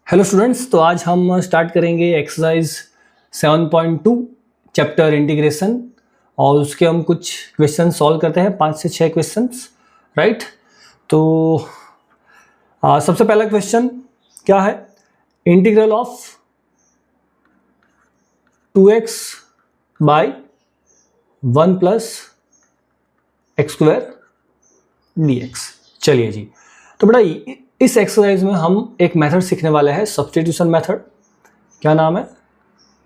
Hello students, तो आज हम स्टार्ट करेंगे एक्सरसाइज 7.2 चैप्टर इंटीग्रेशन और उसके हम कुछ क्वेश्चन सॉल्व करते हैं, 5 से 6 क्वेश्चंस, राइट। तो सबसे पहला क्वेश्चन क्या है? Integral of 2x by 1 plus x square dx। चलिए जी, तो बेटा इस एक्सरसाइज में हम एक मेथड सीखने वाले हैं, सब्स्टिट्यूशन मेथड। क्या नाम है?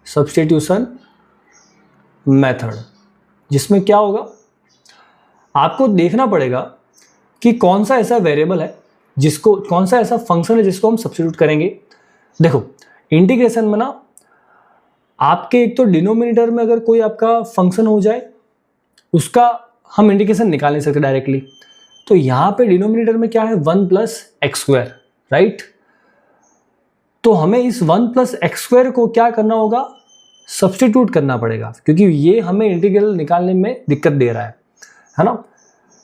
Substitution method. जिसमें क्या होगा, आपको देखना पड़ेगा कि कौन सा ऐसा वेरिएबल है जिसको, कौन सा ऐसा फंक्शन है जिसको हम सब्स्टिट्यूट करेंगे। देखो, इंटीग्रेशन में ना आपके एक तो डिनोमिनेटर में अगर कोई आपका फंक्शन हो जाए, उसका हम इंटीग्रेशन निकाल नहीं सकते डायरेक्टली। तो यहां पे डिनोमिनेटर में क्या है? 1 प्लस एक्स स्क्वायर, राइट। तो हमें इस 1 प्लस एक्स स्क्वायर को क्या करना होगा? सब्स्टिट्यूट करना पड़ेगा, क्योंकि ये हमें इंटीग्रल निकालने में दिक्कत दे रहा है ना।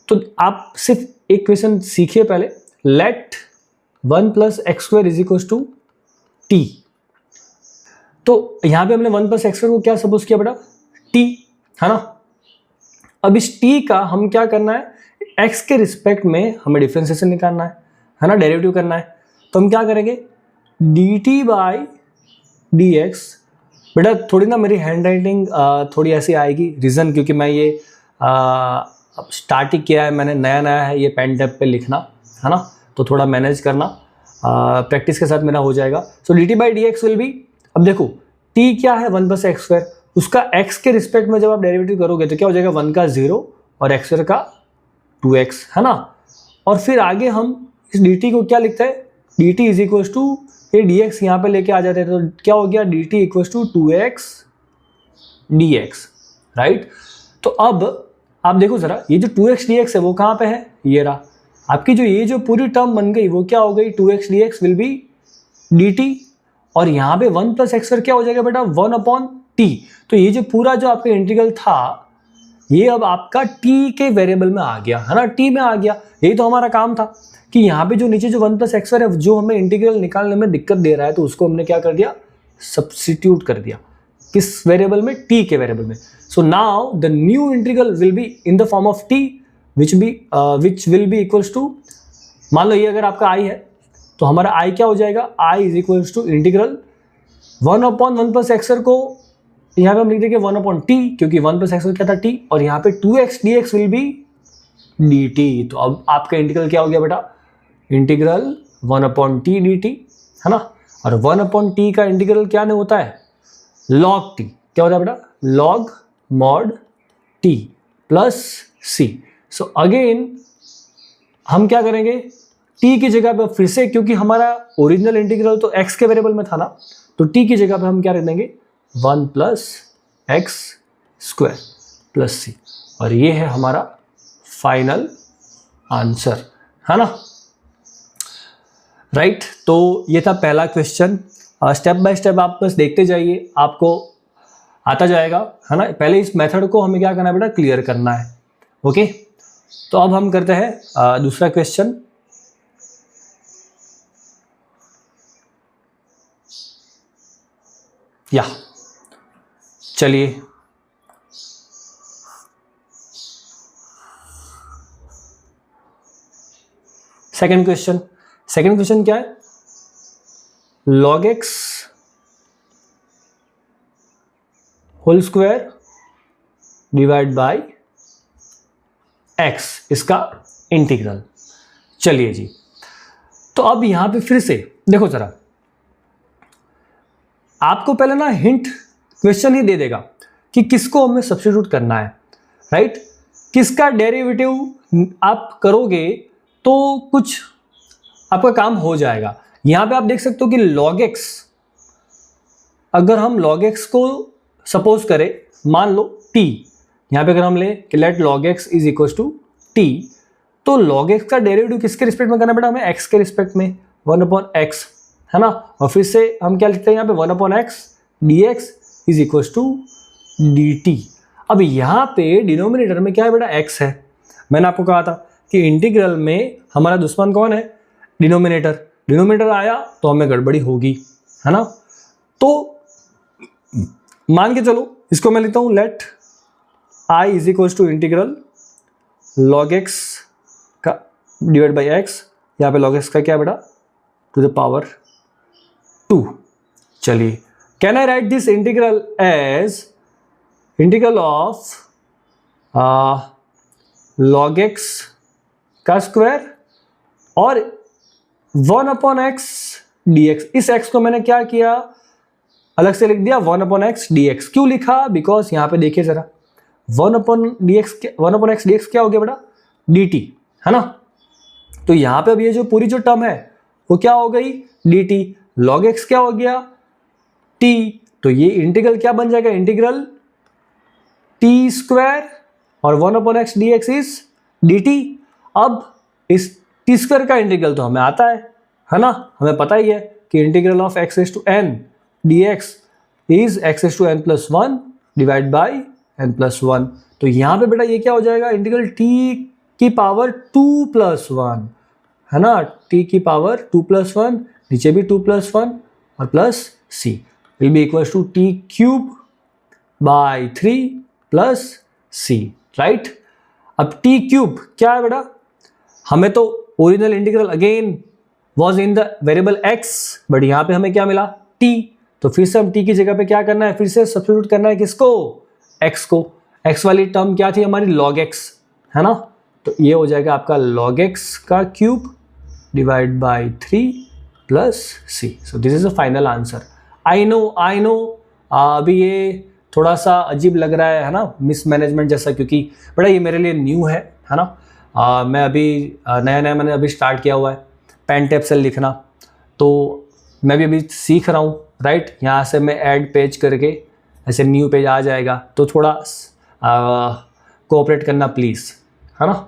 तो आप सिर्फ एक क्वेश्चन सीखिए पहले, let 1 plus x square is equal to t. तो यहां पे हमने 1 प्लस एक्स स्क्वायर को क्या सपोज किया बेटा? टी, है ना। अब इस टी का हम क्या करना है? x के रिस्पेक्ट में हमें डिफरेंशिएशन निकालना है ना, डेरिवेटिव करना है। तो हम क्या करेंगे? dt by D x. बेटा थोड़ी ना मेरी हैंड राइटिंग थोड़ी ऐसी आएगी, रीज़न क्योंकि मैं ये स्टार्ट ही किया है, मैंने नया है ये पेन टैब पे लिखना, है ना। तो थोड़ा मैनेज करना, प्रैक्टिस के साथ मेरा हो जाएगा। सो dt by D x will be, अब देखो t क्या है? 1 प्लस एक्स स्क्वायर। उसका x के रिस्पेक्ट में जब आप डेरिवेटिव करोगे तो क्या हो जाएगा? 1 का 0 और एक्स स्क्वायर का 2x, है ना। और फिर आगे हम इस dt को क्या लिखते हैं? dt इज इक्वल टू, ये dx यहाँ पे लेके आ जाते हैं तो क्या हो गया? dt equal to 2x dx, right. तो अब आप देखो जरा, ये जो 2x dx है वो कहाँ पे है? ये रहा। आपकी जो ये जो पूरी टर्म बन गई वो क्या हो गई? 2x dx will be dt, और यहाँ पे 1 प्लस एक्स क्या हो जाएगा बेटा? 1 अपॉन t। तो ये जो पूरा जो आपका इंटीग्रल था, ये अब आपका t के वेरिएबल में आ गया, है ना, t में आ गया। यही तो हमारा काम था कि यहाँ पे जो नीचे जो 1 प्लस एक्स है जो हमें इंटीग्रल निकालने में दिक्कत दे रहा है, तो उसको हमने क्या कर दिया? सब्स्टिट्यूट कर दिया। किस वेरिएबल में? t के वेरिएबल में। So now the new integral will be in the form of t which will be equals to, मान लो ये अगर आपका i है तो हमारा i क्या हो जाएगा? i is equals to integral 1 upon 1 plus x को यहाँ पे हम लिख देंगे 1 अपॉन टी, क्योंकि 1 प्लस एक्स क्या था? टी, और यहाँ पे 2x dx will be dt। तो अब आपका इंटीग्रल क्या हो गया बेटा? इंटीग्रल 1 अपॉन टी dt, है ना। और 1 अपॉन टी का इंटीग्रल क्या नहीं होता है? log t। क्या होता है बेटा? log mod t plus c। So again हम क्या करेंगे? t की जगह पे फिर से, क्योंकि हमारा ओरिजिनल इंटीग्रल तो x के वेरिएबल में था ना, तो t की जगह पे हम क्या रख देंगे? 1 प्लस एक्स स्क्वायर प्लस सी, और ये है हमारा फाइनल आंसर, है ना, राइट। तो ये था पहला क्वेश्चन। स्टेप बाय स्टेप आप बस देखते जाइए, आपको आता जाएगा, है ना। पहले इस मेथड को हमें क्या करना है बेटा? क्लियर करना है। ओके, तो अब हम करते हैं दूसरा क्वेश्चन। या चलिए, सेकंड क्वेश्चन क्या है? log x whole square divide by x, इसका इंटीग्रल। चलिए जी, तो अब यहां पे फिर से देखो जरा, आपको पहले ना हिंट क्वेश्चन ही दे देगा कि किसको हमें सब्स्टिट्यूट करना है, राइट। किसका डेरिवेटिव आप करोगे तो कुछ आपका काम हो जाएगा। यहां पे आप देख सकते हो कि log x, अगर हम log x को सपोज करें, मान लो t, यहां पे अगर हम ले कि let log x is equal to t, तो log x का डेरिवेटिव किसके रिस्पेक्ट में करना बेटा? हमें x के रिस्पेक्ट में, 1 अपॉन x, है ना। और फिर से हम क्या लिखते हैं यहाँ पे? 1 upon x dx is equal to dt। अब यहाँ पे डिनोमिनेटर में क्या है बेटा? x है। मैंने आपको कहा था कि इंटीग्रल में हमारा दुश्मन कौन है? डिनोमिनेटर। डिनोमिनेटर आया तो हमें गड़बड़ी होगी, है ना। तो मान के चलो इसको मैं लिखता हूं let I is equal to integral log x का डिवाइड बाई एक्स, यहाँ पे लॉग एक्स का क्या बेटा टू द पावर 2। चलिए can I write this integral as integral of log x का स्क्वायर और 1/x dx। इस x को मैंने क्या किया अलग से लिख दिया 1/x dx। क्यों लिखा? बिकॉज यहां पे देखिए जरा 1/x dx क्या हो गया बेटा dt, है ना। तो यहां पे अब ये जो पूरी जो टर्म है वो क्या हो गई dt, log x क्या हो गया t। तो ये इंटीग्रल क्या बन जाएगा इंटीग्रल t स्क्वायर और 1/x dx इज dt। अब इस टी स्क्वायर का इंटीग्रल तो हमें आता है ना, हमें पता ही है कि integral of x raise to n dx is x raise to n plus 1 divide by n plus 1। तो यहाँ पे बेटा ये क्या हो जाएगा इंटीग्रल t की पावर 2 प्लस 1, है ना, t की पावर 2 प्लस 1, नीचे भी 2 प्लस 1 और plus c will be equal to t cube by 3 plus c, right. अब t क्यूब क्या है बेटा, हमें तो original integral again was in the variable x, but यहाँ पे हमें क्या मिला t। तो फिर से हम t की जगह पे क्या करना है, फिर से सब्स्टिट्यूट करना है किसको x को। x वाली टर्म क्या थी हमारी log x, है ना। तो ये हो जाएगा आपका log x का cube divide by 3 plus c। So this is the final answer. I know अभी ये थोड़ा सा अजीब लग रहा है ना, मिसमैनेजमेंट जैसा, क्योंकि बड़ा ये मेरे लिए न्यू है ना। मैं अभी नया मैंने अभी स्टार्ट किया हुआ है पेन टेप से लिखना, तो मैं भी अभी सीख रहा हूँ, राइट। यहाँ से मैं ऐड पेज करके ऐसे न्यू पेज आ जाएगा, तो थोड़ा कोऑपरेट करना प्लीज़, है ना।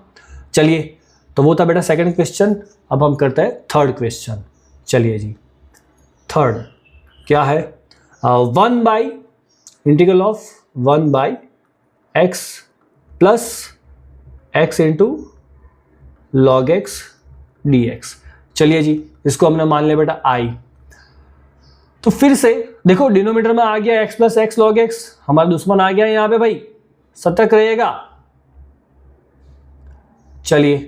चलिए, तो वो था बेटा सेकंड क्वेश्चन। अब हम करते हैं थर्ड क्वेश्चन। चलिए जी, थर्ड क्या है, 1 by integral of 1 by x plus x into log x dx। चलिए जी, इसको हमने मान लिया बेटा i। तो फिर से देखो डिनोमिनेटर में आ गया x plus x log x, हमारा दुश्मन आ गया यहाँ पे भाई, सतर्क रहिएगा। चलिए,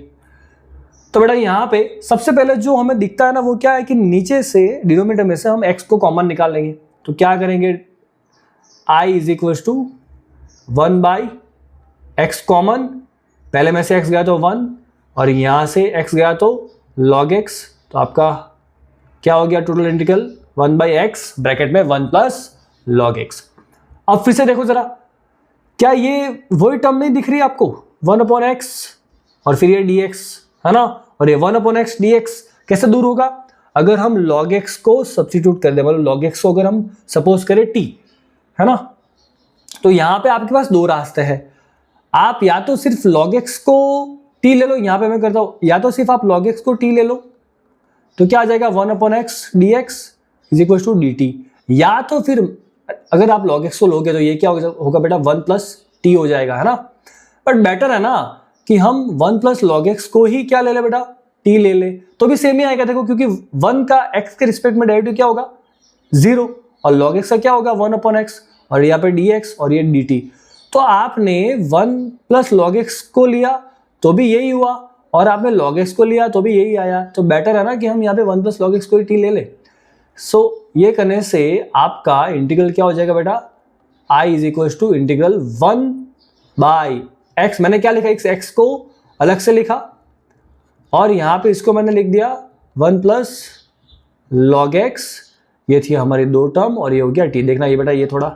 तो बेटा यहाँ पे सबसे पहले जो हमें दिखता है ना वो क्या है कि नीचे से डिनोमिनेटर में से हम x को कॉमन निकाल लेंगे। तो क्या करेंगे, i is equal to 1 by x common, पहले में से x गया तो 1 और यहाँ से x गया तो log x, तो आपका क्या हो गया total integral 1 by x bracket में 1 प्लस log x। अब फिर से देखो जरा, क्या ये वही टर्म नहीं दिख रही है आपको 1/x और फिर ये dx, है ना। और ये 1/x dx कैसे दूर होगा, अगर हम log x को सब्स्टिट्यूट कर दे, मतलब log x को अगर हम सपोज करें t, है ना। तो यहाँ पे आपके पास दो रास्ते हैं, आप या तो सिर्फ log x को t ले लो, यहाँ पे मैं करता हूँ, या तो सिर्फ आप log x को t ले लो, तो क्या आ जाएगा 1/x dx is equal to dt। या तो फिर अगर आप log x को लोगे तो ये क्या होगा बेटा 1 प्लस t हो जाएगा, है ना। बट बेटर है ना कि हम 1 प्लस log x को ही क्या ले ले बेटा t ले ले, तो भी सेम ही आएगा देखो, क्योंकि 1 का x के रिस्पेक्ट में डेरिवेटिव क्या होगा 0 और log x का क्या होगा 1/x और यहाँ पे dx और ये dt। तो आपने 1 प्लस log x को लिया तो भी यही हुआ और आपने log x को लिया तो भी यही आया, तो बेटर है ना कि हम यहाँ पे 1 प्लस log x को ही t ले ले। सो ये करने से आपका इंटीग्रल क्या हो जाएगा बेटा, i is equal to integral 1 by x, मैंने क्या लिखा x को अलग से लिखा और यहाँ पे इसको मैंने लिख दिया 1 प्लस log x, ये थी हमारी दो टर्म और ये हो गया t। देखना ये बेटा ये थोड़ा,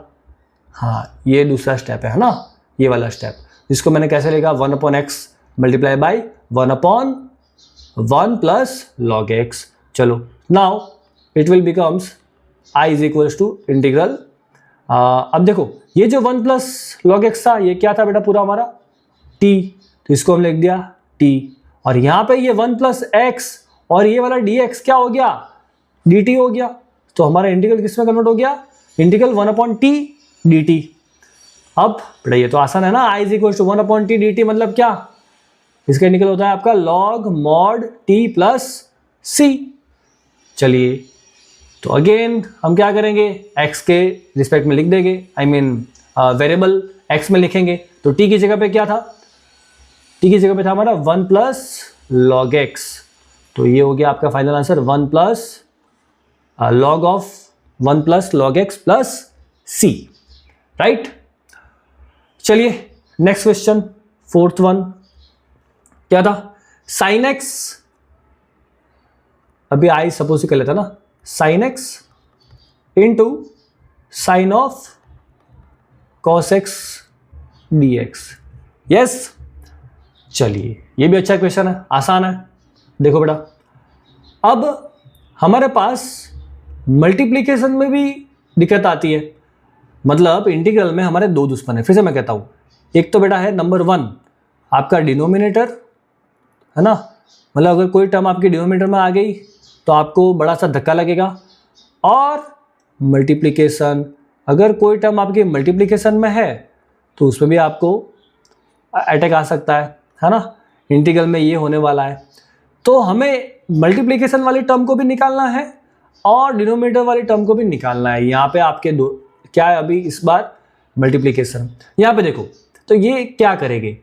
हाँ ये दूसरा स्टेप है ना, ये वाला स्टेप, जिसको मैंने कैसे लिखा 1/x multiply by 1/1 plus log x। चलो now it will becomes i is equal to integral, अब देखो ये जो 1 प्लस log x था ये क्या था बेटा पूरा हमारा t, तो इसको हम लिख दिया t और यहाँ पे ये 1 प्लस x और ये वाला dx क्या हो गया dt हो गया। तो हमारा इंटीग्रल किस में कन्वर्ट हो गया, इंटीग्रल 1/t dt। अब बेटा ये तो आसान है ना, i is equal to 1/t dt मतलब क्या, इसका इंटीग्रल होता है आपका log mod t plus c। चलिए, तो अगेन हम क्या करेंगे, x के रिस्पेक्ट में लिख देंगे, आई मीन वेरिएबल x में लिखेंगे। तो t की जगह पे क्या था, t की जगह पे था हमारा 1 प्लस लॉग x। तो ये हो गया आपका final answer 1 plus log of 1 plus log x plus c, right. चलिए नेक्स्ट क्वेश्चन, फोर्थ वन क्या था, साइन x, अभी आई सपोज कर लेता ना, sine x into sine of cos x dx। Yes, चलिए ये भी अच्छा क्वेश्चन है, आसान है। देखो बेटा, अब हमारे पास मल्टीप्लिकेशन में भी दिक्कत आती है, मतलब इंटीग्रल में हमारे दो दुश्मन है। फिर से मैं कहता हूँ, एक तो बेटा है नंबर 1 आपका डिनोमिनेटर, है ना, मतलब अगर कोई टर्म आपकी डिनोमिनेटर में आ गई तो आपको बड़ा सा धक्का लगेगा। और मल्टीप्लिकेशन, अगर कोई टर्म आपकी मल्टीप्लिकेशन में है तो उसमें भी आपको अटैक आ सकता है ना। इंटीग्रल में ये होने वाला है, तो हमें मल्टीप्लिकेशन वाली टर्म को भी निकालना है और डिनोमिनेटर वाली टर्म को भी निकालना है। यहाँ पे आपके दो क्या है, अभी इस बार मल्टीप्लिकेशन। यहाँ पे देखो, तो ये क्या करेंगे,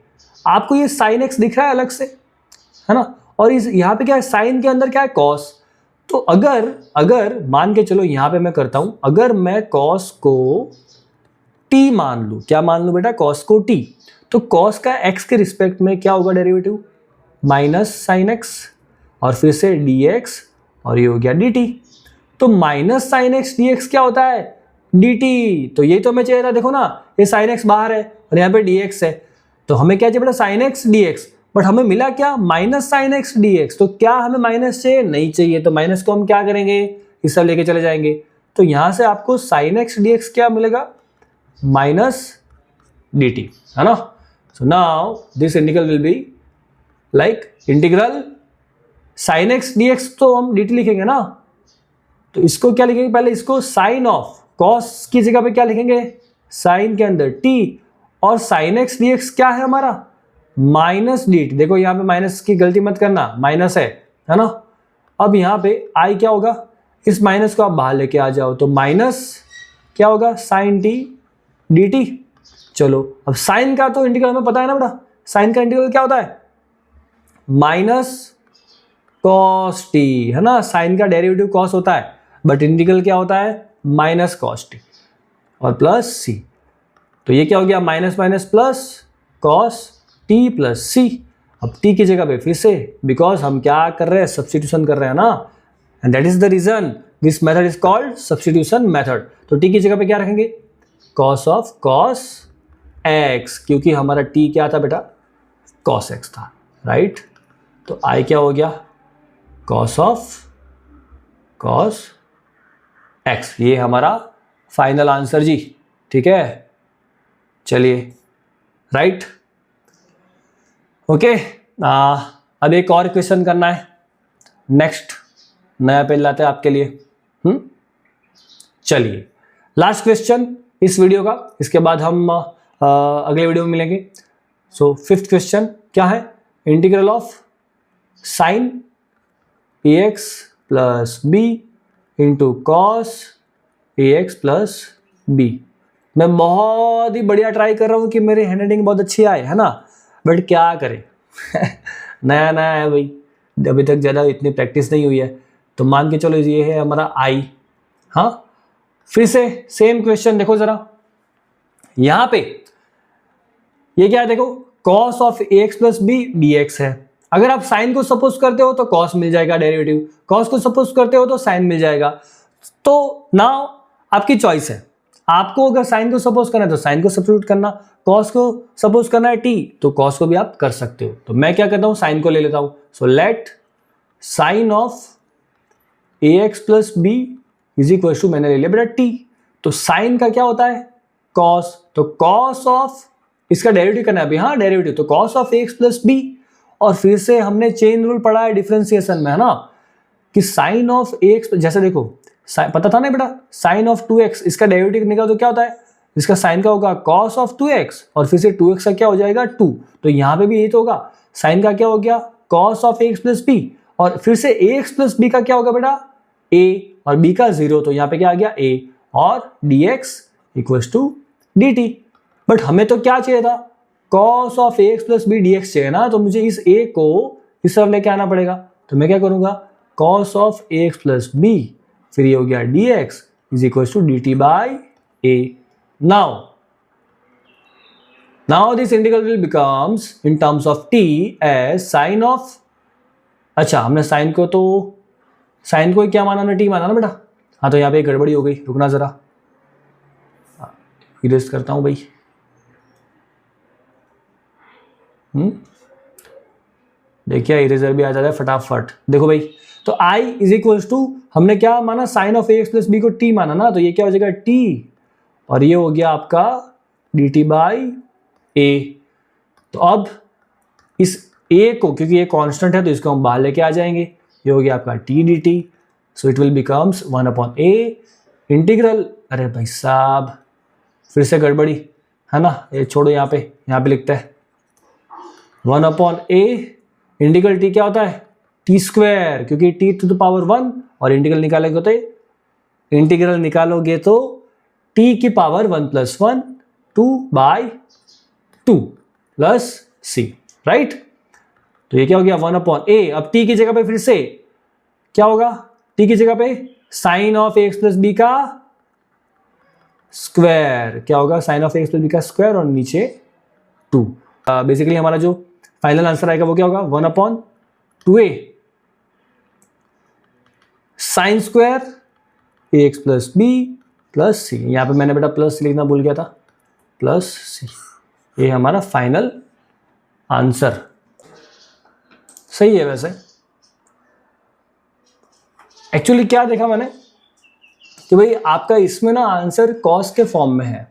आपको ये साइन x दिख रहा है अलग से, है ना, और इस यहाँ पे क्या है, साइन के अंदर क्या है, कॉस। तो अगर मान के चलो, यहाँ पे मैं करता हूँ, अगर मैं कॉस को t मान लूँ, क्या मान लूँ बेटा, कॉस को t, तो कॉस का x के रिस्पेक्ट में क्या होगा डेरिवेटिव, माइनस साइन x, और फिर से dx, और ये हो गया dt। तो माइनस साइन x dx क्या होता है, dt। तो यही तो हमें चाहिए था, देखो ना, ये साइन x बाहर है और यहाँ पे dx है, तो हमें क्या चाहिए बेटा, साइन x dx, बट हमें मिला क्या, माइनस साइन x dx। तो क्या हमें माइनस चाहिए, नहीं चाहिए, तो माइनस को हम क्या करेंगे, इस सब लेके चले जाएंगे। तो यहाँ से आपको साइन x dx क्या मिलेगा, माइनस dt, है ना। So now this integral will be like integral sine x dx, तो हम dt लिखेंगे ना, तो इसको क्या लिखेंगे, पहले इसको साइन ऑफ कॉस की जगह पे क्या लिखेंगे, साइन के अंदर t, और साइन x dx क्या है हमारा, माइनस dt। देखो यहाँ पे माइनस की गलती मत करना, माइनस है ना। अब यहाँ पे i क्या होगा, इस माइनस को आप बाहर लेके आ जाओ, तो माइनस क्या होगा, साइन t dt। चलो, अब साइन का तो इंटीग्रल हमें पता है ना बेटा, साइन का इंटीग्रल क्या होता है, माइनस कॉस टी, है ना। साइन का डेरिवेटिव कॉस होता है, बट इंटीग्रल क्या होता है, माइनस कॉस टी और प्लस सी। तो ये क्या हो गया, minus minus plus cos T plus C. अब टी की जगह पे फिर से, बिकॉज हम क्या कर रहे हैं, सब्स्टिट्यूशन कर रहे हैं ना, and that is the reason this method is called substitution method. तो टी की जगह पे क्या रखेंगे, कॉस ऑफ कॉस एक्स, क्योंकि हमारा टी क्या था बेटा, कॉस एक्स था, राइट। तो आई क्या हो गया, कॉस ऑफ कॉस एक्स, ये हमारा फाइनल आंसर जी, ठीक है। चलिए, राइट, ओके। अब एक और क्वेश्चन करना है, नेक्स्ट नया पेज लाते हैं आपके लिए। चलिए, लास्ट क्वेश्चन इस वीडियो का, इसके बाद हम अगले वीडियो में मिलेंगे। सो फिफ्थ क्वेश्चन क्या है, integral of sine ax plus b into cos ax plus b. मैं बहुत ही बढ़िया ट्राई कर रहा हूँ कि मेरी हैंडराइटिंग बहुत अच्छी आए, है ना, बट क्या करें नया नया है भाई, अभी तक ज़्यादा इतनी प्रैक्टिस नहीं हुई है, तो मान के चलो ये है हमारा आई। हाँ, फिर से सेम क्वेश्चन देखो ज़रा, यहाँ पे ये क्या है, देखो cos of ax plus b dx है। अगर आप साइन को सपोज करते हो तो कॉस मिल जाएगा डेरिवेटिव, कॉस को सपोज करते हो तो साइन मिल जाएगा। तो नाउ आपकी चॉइस है, आपको अगर साइन को सपोज करना है तो साइन को सब्स्टिट्यूट करना, कॉस को सपोज करना है टी, तो कॉस को भी आप कर सकते हो। तो मैं क्या करता हूँ, साइन को ले लेता हूँ। So let sine of ax plus b is equal to, मैंने ले लिया बेटा टी। तो साइन का क्या होता है, कॉस, तो कॉस ऑफ, इसका डेरिवेटिव करना है अभी, हाँ डेरिवेटिव, तो cos of ax plus b. और फिर से हमने चेन रूल पढ़ा है डिफरेंशिएशन में, है ना, कि साइन ऑफ ax, जैसे देखो पता था ना बेटा, साइन ऑफ 2x, इसका डेरिवेटिव निकालो तो क्या होता है, इसका साइन का होगा कॉस ऑफ 2x, और फिर से 2x का क्या हो जाएगा 2। तो यहाँ पे भी यही तो होगा, साइन का क्या हो गया, cos of ax plus b, और फिर से ax प्लस बी का क्या होगा बेटा, ए और बी का 0, तो यहाँ पे क्या आ गया a, और dx equals to dt। But हमें तो क्या चाहिए था, cos of ax plus b dx चाहिए ना, तो मुझे इस a को इस तरफ लेके आना पड़ेगा। तो मैं क्या करूंगा, cos of ax plus b, फिर ये हो गया dx is equals to dt by a। Now this integral will becomes in terms of t as sin of, अच्छा हमने साइन को क्या माना, हमने t माना ना बेटा। हाँ तो यहाँ पे गड़बड़ी हो गई, रुकना जरा, इरेज करता हूं भाई। देखिए इरेजर भी आ जाता है फटाफट। देखो भाई, तो i इज इक्वल्स टू, हमने क्या माना, sine of ax plus b को t माना ना, तो ये क्या हो जाएगा t, और ये हो गया आपका dt बाई a। तो अब इस a को, क्योंकि ये कांस्टेंट है तो इसको हम बाहर लेके आ जाएंगे, ये हो गया आपका t dt, so it will becomes 1/a integral, अरे भाई साहब फिर से गड़बड़ी है ना, ये छोड़ो, यहाँ पे लिखते हैं 1/a इंटीग्रल t क्या होता है, t स्क्वायर, क्योंकि t टू द पावर 1, और इंटीग्रल निकालोगे तो t की पावर 1+1 2/2 प्लस c, राइट। तो ये क्या हो गया 1/a। अब t की जगह पे फिर से क्या होगा, t की जगह पे sine of ax plus b का स्क्वायर, क्या होगा, sine of ax plus b का स्क्वायर, और नीचे 2। बेसिकली हमारा जो फाइनल आंसर आएगा वो क्या होगा, 1/2a sine square ax plus b plus c। यहाँ पे मैंने बेटा प्लस लिखना भूल गया था, प्लस c। ये हमारा फाइनल आंसर सही है। वैसे एक्चुअली क्या देखा मैंने कि भाई आपका इसमें ना आंसर कॉस के फॉर्म में है।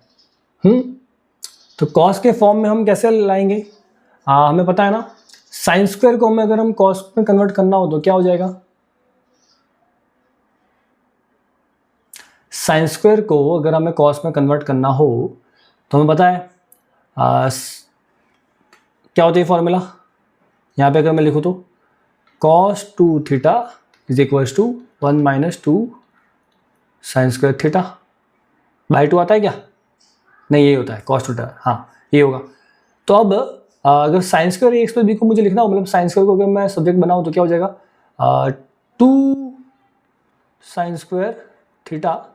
तो कॉस के फॉर्म में हम कैसे लाएंगे, हमें पता है ना, साइन स्क्वायर को हमें अगर हम कॉस में कन्वर्ट करना हो तो क्या हो जाएगा, साइन स्क्वायर को अगर हमें कॉस में कन्वर्ट करना हो तो हमें पता है क्या होता है फॉर्मूला। यहाँ पे अगर मैं लिखूँ तो cos 2 theta is equals to 1 - 2 sine square theta by 2 आता है क्या, नहीं यही होता है cos 2 थीटा, हाँ ये होगा। तो अब अगर sine square x plus b को मुझे लिखना हो, मतलब साइन स्क्वायर को अगर मैं सब्जेक्ट बनाऊँ तो क्या हो जाएगा, 2 sine square theta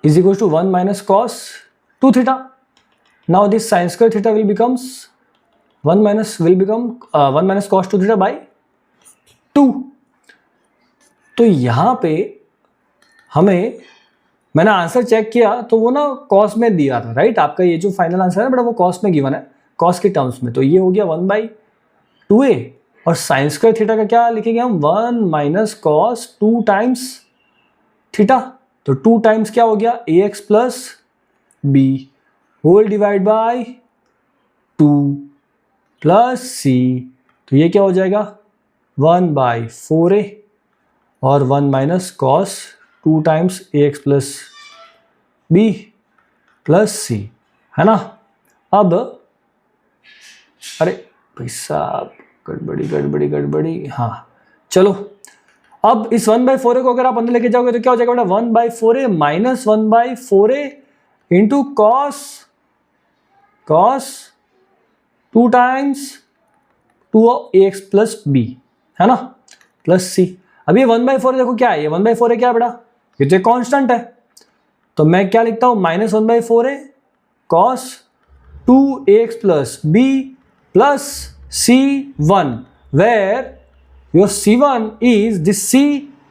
is equals to 1 - cos 2 theta. Now this sin square theta will become 1 - cos 2 theta by 2. तो यहाँ पे मैंने आंसर चेक किया तो वो ना cos में दिया था, राइट। आपका ये जो फाइनल आंसर है बड़ा वो cos में गिवन है, cos के टर्म्स में। तो ये हो गया 1/2a, और साइन स्क्वायर थीटा का क्या लिखेंगे हम, 1 - cos 2 टाइम्स थीटा। तो 2 टाइम्स क्या हो गया, ax plus b whole divide by 2 plus c। तो ये क्या हो जाएगा 1/4a और 1 - cos 2 times ax plus b plus c, है ना। अब अरे भाई साहब गड़बड़ी, हाँ चलो। अब इस 1/4a को अगर आप अंदर लेके जाओगे तो क्या हो जाएगा बेटा, 1/4a minus 1/4a into cos 2 times 2ax plus b, है ना, प्लस c। अब ये 1/4 देखो क्या है, ये 1/4 क्या है बेटा, ये तो कांस्टेंट है। तो मैं क्या लिखता हूं, -1/4a cos 2ax plus b plus c1, where your C1 is this C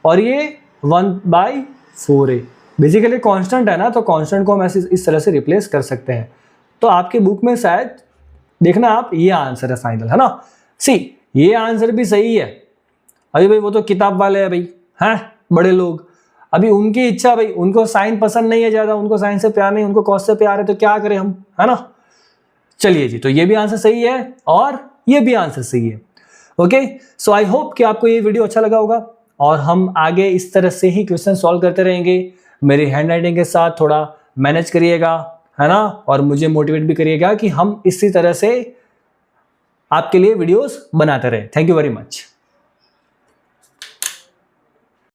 और ये 1/4a। बेसिकली कांस्टेंट है ना, तो कांस्टेंट को हम ऐसे इस तरह से रिप्लेस कर सकते हैं। तो आपके बुक में शायद देखना आप, ये आंसर है फाइनल, है ना। सी ये आंसर भी सही है। अभी भाई वो तो किताब वाले हैं भाई, हैं बड़े लोग, अभी उनकी इच्छा भाई, उनको साइन पसंद नहीं है ज़्यादा, उनको साइन से प्यार नहीं, उनको कॉस से प्यार है, तो क्या करें हम, है ना। चलिए जी, तो ये भी आंसर सही है और ये भी आंसर सही है। ओके, सो आई होप कि आपको ये वीडियो अच्छा लगा होगा, और हम आगे इस तरह से ही क्वेश्चन सॉल्व करते रहेंगे। मेरी हैंड राइटिंग के साथ थोड़ा मैनेज करिएगा, है ना, और मुझे मोटिवेट भी करिएगा कि हम इसी तरह से आपके लिए वीडियोस बनाते रहें। Thank you very much.